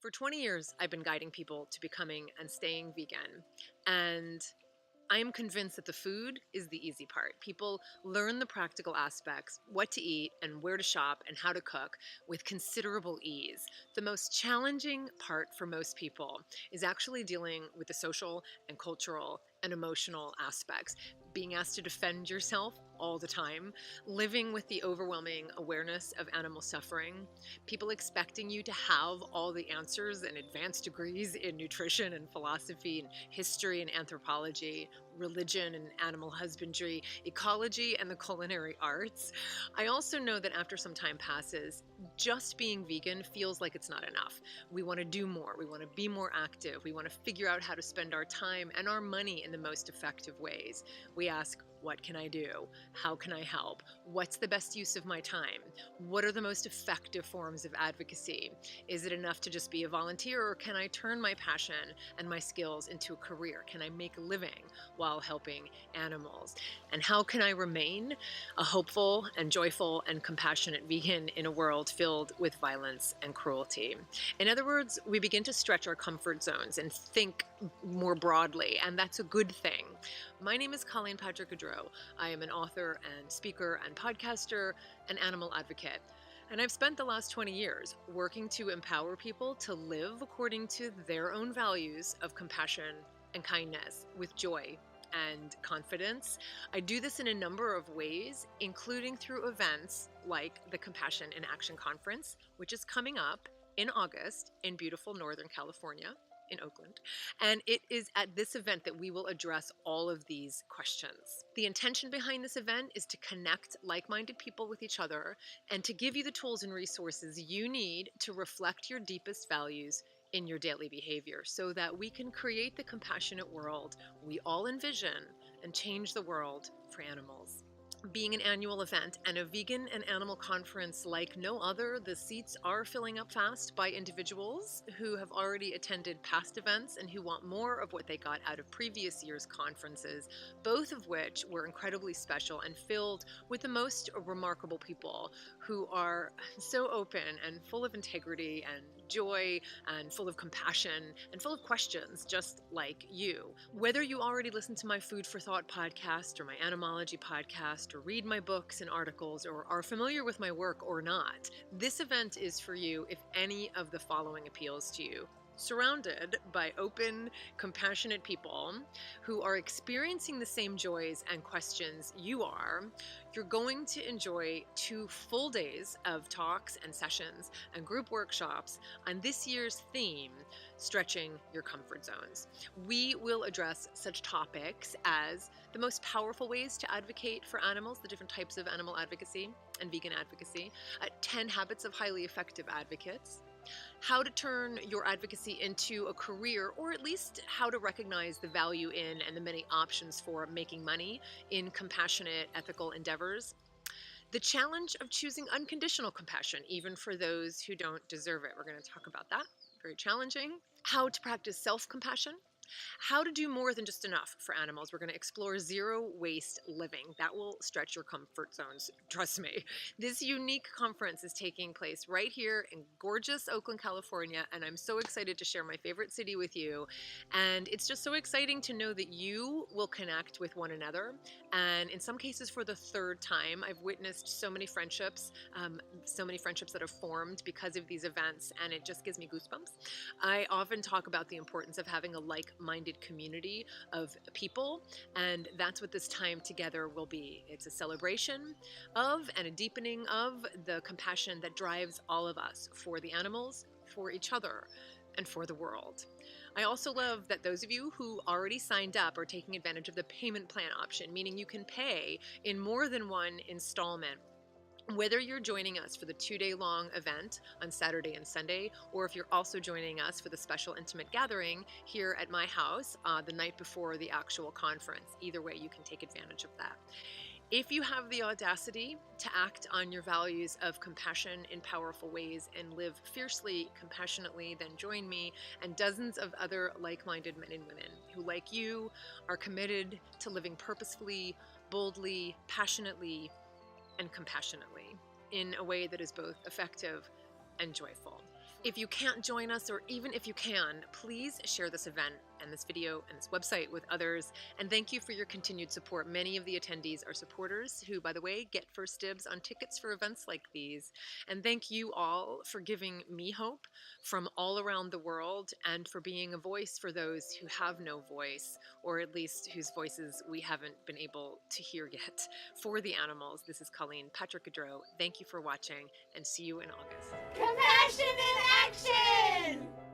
For 20 years, I've been guiding people to becoming and staying vegan. And I am convinced that the food is the easy part. People learn the practical aspects, what to eat and where to shop and how to cook with considerable ease. The most challenging part for most people is actually dealing with the social and cultural and emotional aspects. Being asked to defend yourself all the time, living with the overwhelming awareness of animal suffering, people expecting you to have all the answers and advanced degrees in nutrition and philosophy and history and anthropology, religion and animal husbandry, ecology and the culinary arts. I also know that after some time passes, just being vegan feels like it's not enough. We want to do more. We want to be more active. We want to figure out how to spend our time and our money in the most effective ways. We ask, what can I do? How can I help? What's the best use of my time? What are the most effective forms of advocacy? Is it enough to just be a volunteer, or can I turn my passion and my skills into a career? Can I make a living while helping animals? And how can I remain a hopeful and joyful and compassionate vegan in a world filled with violence and cruelty? In other words, we begin to stretch our comfort zones and think more broadly, and that's a good thing. My name is Colleen Patrick-Goudreau. I am an author and speaker and podcaster, an animal advocate. And I've spent the last 20 years working to empower people to live according to their own values of compassion and kindness with joy and confidence. I do this in a number of ways, including through events like the Compassion in Action Conference, which is coming up in August in beautiful Northern California, in Oakland. And it is at this event that we will address all of these questions. The intention behind this event is to connect like-minded people with each other and to give you the tools and resources you need to reflect your deepest values in your daily behavior so that we can create the compassionate world we all envision and change the world for animals. Being an annual event and a vegan and animal conference like no other, the seats are filling up fast by individuals who have already attended past events and who want more of what they got out of previous year's conferences, both of which were incredibly special and filled with the most remarkable people who are so open and full of integrity and joy and full of compassion and full of questions, just like you. Whether you already listen to my Food for Thought podcast or my animology podcast or read my books and articles or are familiar with my work or not, this event is for you if any of the following appeals to you. Surrounded by open, compassionate people who are experiencing the same joys and questions you are, you're going to enjoy 2 full days of talks and sessions and group workshops on this year's theme, Stretching Your Comfort Zones. We will address such topics as the most powerful ways to advocate for animals, the different types of animal advocacy and vegan advocacy, 10 habits of highly effective advocates, how to turn your advocacy into a career, or at least how to recognize the value in and the many options for making money in compassionate, ethical endeavors. The challenge of choosing unconditional compassion, even for those who don't deserve it. We're going to talk about that. Very challenging. How to practice self-compassion. How to do more than just enough for animals. We're going to explore zero waste living. That will stretch your comfort zones. Trust me. This unique conference is taking place right here in gorgeous Oakland, California, and I'm so excited to share my favorite city with you. And it's just so exciting to know that you will connect with one another. And in some cases, for the 3rd time, I've witnessed so many friendships that have formed because of these events, and it just gives me goosebumps. I often talk about the importance of having a like-minded community of people, and that's what this time together will be. It's a celebration of and a deepening of the compassion that drives all of us for the animals, for each other, and for the world. I also love that those of you who already signed up are taking advantage of the payment plan option, meaning you can pay in more than one installment. Whether you're joining us for the 2-day-long event on Saturday and Sunday, or if you're also joining us for the special intimate gathering here at my house the night before the actual conference, either way, you can take advantage of that. If you have the audacity to act on your values of compassion in powerful ways and live fiercely, compassionately, then join me and dozens of other like-minded men and women who, like you, are committed to living purposefully, boldly, passionately, and compassionately in a way that is both effective and joyful. If you can't join us, or even if you can, please share this event and this video and this website with others. And thank you for your continued support. Many of the attendees are supporters who, by the way, get first dibs on tickets for events like these. And thank you all for giving me hope from all around the world and for being a voice for those who have no voice, or at least whose voices we haven't been able to hear yet. For the animals, this is Colleen Patrick-Goudreau. Thank you for watching, and see you in August. Compassion in action!